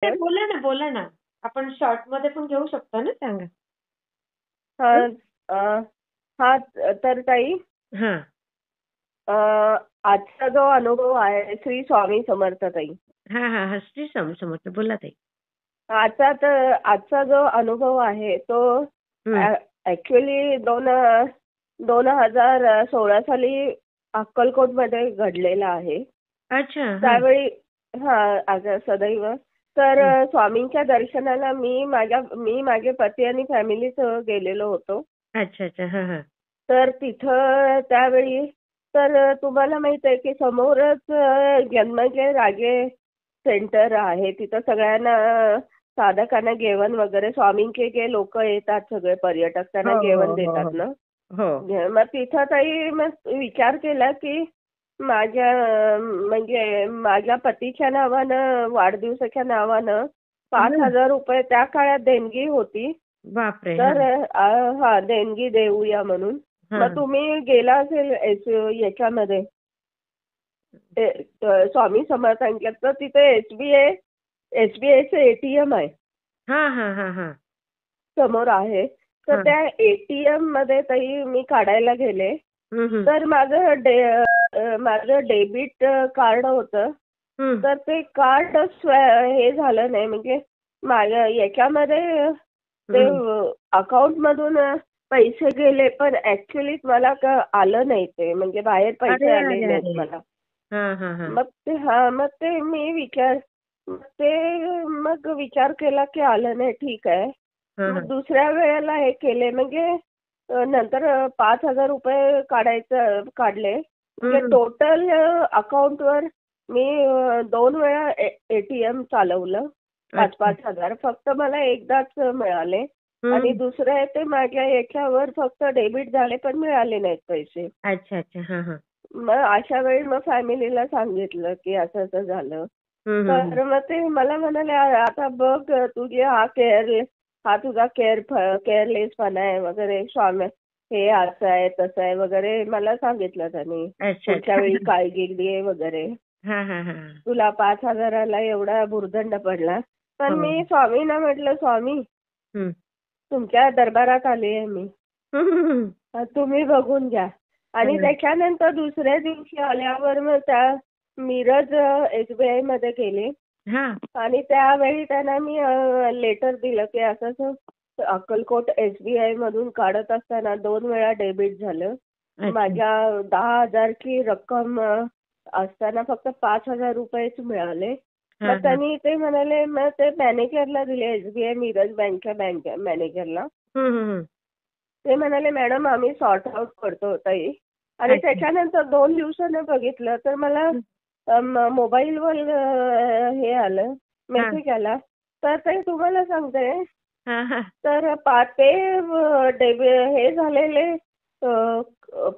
बोला ना, बोला ना. आपण शॉर्टमध्ये पण घेऊ शकतो ना, सांगा. हं? हां, अ, हां, तर ताई, हां. अ, आजचा जो अनुभव आहे श्री स्वामी समर्थ ताई. हां, हां, हां. श्री स्वामी समर्थ. बोला ताई. आजचा जो अनुभव आहे तो हं. ॲक्चुअली 2016 साली अक्कलकोटमध्ये घडलेला आहे. अच्छा. हां. त्यावेळी हां, आता सदैव तर हं. स्वामींच्या दर्शनाला मी माझे पती आणि फॅमिलीसह गेलेलो होतो. अच्छा, अच्छा. हां, हां. तर तिथं त्यावेळी तर तुम्हाला माहित आहे की समोरच जन्मजय राजे सेंटर आहे. तिथं सगळ्यांना साधकांना जेवण वगैरे स्वामींचे जे लोकं येतात सगळे पर्यटक हो, त्यांना हो, जेवण हो, देतात हो. ना. हो. मग तिथं ताई मग विचार केला की माझ्या म्हणजे माझ्या पतीच्या नावानं वाढदिवसाच्या नावानं हं. ₹5,000 त्या काळात देणगी होती. बापरे! तर हां. हां, देणगी देऊया म्हणून. मग हां. तुम्ही गेला असेल याच्यामध्ये ते स्वामी समर्थांच्यात तर तिथे एसबीआयचं एटीएम आहे. हां, हां, हां, हां. समोर आहे. तर हां. त्या एटीएममध्ये ताई मी काढायला गेले. हं, हं. तर माझं डेबिट कार्ड होतं. हं. तर ते कार्ड हे झालं नाही म्हणजे माझ्या याच्यामध्ये ते हं. अकाउंटमधून पैसे गेले पण ॲक्चुअली मला आलं नाही ते म्हणजे बाहेर पैसे अरे, आले अरे, नाहीत अरे! मला. हां, हां, हां. मग ते मी मग विचार केला की आलं नाही ठीक आहे. हां, मग हां. दुसऱ्या वेळेला हे केले म्हणजे नंतर ₹5,000 काढले. म्हणजे हं. टोटल अकाउंटवर मी 2 वेळा एटीएम चालवलं. अच्छा. 5,000 फक्त मला एकदाच मिळाले आणि हं. दुसरं आहे ते माझ्या याच्यावर फक्त डेबिट झाले पण मिळाले नाहीत पैसे. अच्छा, अच्छा. हां, हां. मग अशा वेळी मग फॅमिलीला सांगितलं, की असं-असं झालं. हं, हं, हं. तर मग ते मला म्हणाले, आता बघ तुझे हा तुझा केअरलेसपणा आहे वगैरे स्वामी हे असं आहे, तसं आहे वगैरे मला सांगितलं त्यांनी. अच्छा, पुढच्या अच्छा. वेळी काळजी घे वगैरे. हां, हां, हां. तुला 5,000ला एवढा भुर्दंड पडला. पण हो. मी स्वामींना म्हटलं, "स्वामी, हं. तुमच्या दरबारात आली आहे मी. हं, हं, हं. तुम्ही बघून घ्या." आणि हं. त्याच्यानंतर दुसऱ्या दिवशी आल्यावर मग त्या मिरज एसबीआयमध्ये गेले हां. आणि त्यावेळी त्यांना मी लेटर दिलं, की असं-असं अक्कलकोट एसबीआयमधून काढत असताना 2 वेळा डेबिट झालं. अच्छा. माझ्या 10,000 ची रक्कम असताना फक्त ₹5,000च मिळाले. मग हां, हां. त्यांनी ते म्हणाले मग ते मॅनेजरला दिले एसबीआय मिरज बँकच्या मॅनेजरला. हं, हं, हं. ते म्हणाले, "मॅडम आम्ही सॉर्ट आउट करतो ताई." आणि अच्छा. त्याच्यानंतर 2 दिवसानं बघितलं तर मला हं. मोबाईलवर हे आलं, हां. मेसेज आला. तर ते तुम्हाला सांगते, हां, हां. तर ते हे झालेले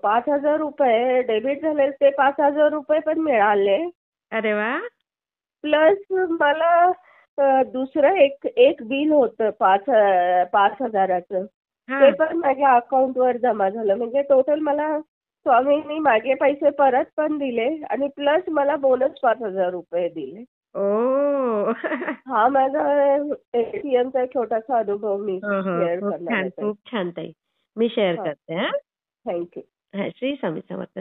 ₹5,000 डेबिट झाले ते ₹5,000 पण मिळाले. अरे वाह! प्लस मला दुसरं एक एक बिल होतं 5,000चं. ते हां. पण माझ्या अकाउंटवर जमा झालं. म्हणजे टोटल मला स्वामींनी माझे पैसे परत पण दिले आणि प्लस मला बोनस ₹5,000 दिले. ओह! हा माझा एटीएमचा छोटासा अनुभव मी हो, हो. शेअर खूप करणार आहे छान, ताई. खूप छान ताई. मी शेअर हां, करते हां. Thank you. हां, श्री स्वामी समर्थ.